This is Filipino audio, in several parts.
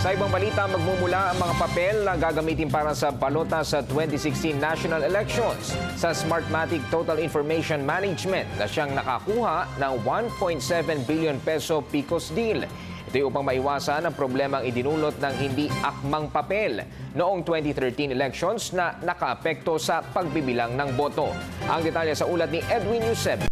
Sa ibang balita, magmumula ang mga papel na gagamitin para sa balota sa 2016 national elections sa Smartmatic Total Information Management na siyang nakakuha ng 1.7 billion peso PICOS deal. Ito upang maiwasan ang problemang idinulot ng hindi akmang papel noong 2013 elections na nakaapekto sa pagbibilang ng boto. Ang detalye sa ulat ni Edwin Eusebio.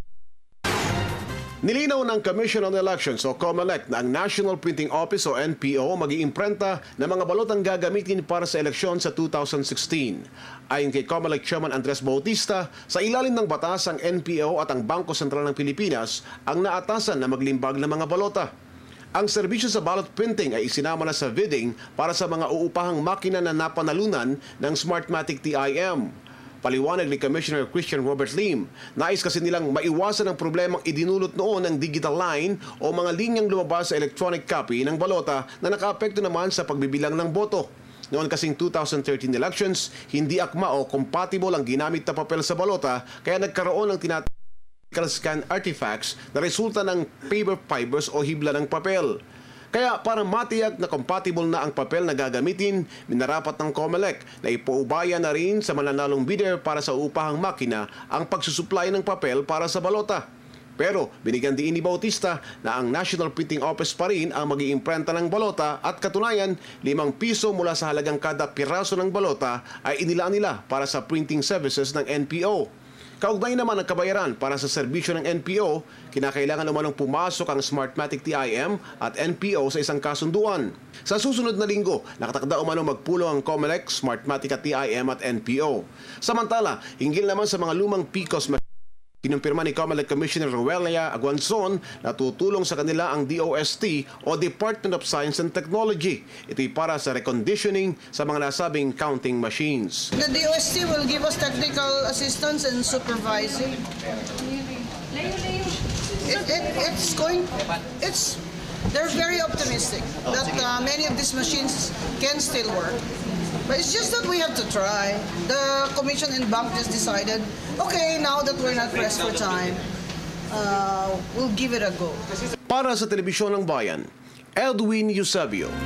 Nilinaw ng Commission on Elections o COMELEC na ang National Printing Office o NPO mag-iimprenta ng mga balotang gagamitin para sa eleksyon sa 2016. Ayon kay COMELEC Chairman Andres Bautista, sa ilalim ng batas ang NPO at ang Bangko Sentral ng Pilipinas ang naatasan na maglimbag ng mga balota. Ang serbisyo sa ballot printing ay isinama na sa bidding para sa mga uupahang makina na napanalunan ng Smartmatic TIM. Paliwanag ni Commissioner Christian Robert Lim, nais kasi nilang maiwasan ang problemang idinulot noon ng digital line o mga linyang lumabas sa electronic copy ng balota na nakaapekto naman sa pagbibilang ng boto. Noon kasing 2013 elections, hindi akma o compatible ang ginamit na papel sa balota kaya nagkaroon ng tinatawag scan artifacts na resulta ng paper fibers o hibla ng papel. Kaya para matiyak na compatible na ang papel na gagamitin, minarapat ng COMELEC na ipaubaya na rin sa mananalong bidder para sa upahang makina ang pagsusupply ng papel para sa balota. Pero binigyan din ni Bautista na ang National Printing Office pa rin ang mag-iimprenta ng balota at katunayan, 5 piso mula sa halagang kada piraso ng balota ay inilaan nila para sa printing services ng NPO. Kaugnay naman ang kabayaran para sa serbisyo ng NPO, kinakailangan umanong pumasok ang Smartmatic TIM at NPO sa isang kasunduan. Sa susunod na linggo, nakatakda umanong magpulong ang COMELEC, Smartmatic at TIM at NPO. Samantala, hinggil naman sa mga lumang PICOS kinumpirma ni COMELEC Commissioner Roelia Aguanzon na tutulong sa kanila ang DOST o Department of Science and Technology. Ito'y para sa reconditioning sa mga nasabing counting machines. The DOST will give us technical assistance and supervising. They're very optimistic that many of these machines can still work. But it's just that we have to try. The Commission and Bank just decided, okay, now that we're not pressed for time, we'll give it a go. Para sa Telebisyon ng Bayan, Edwin Eusebio.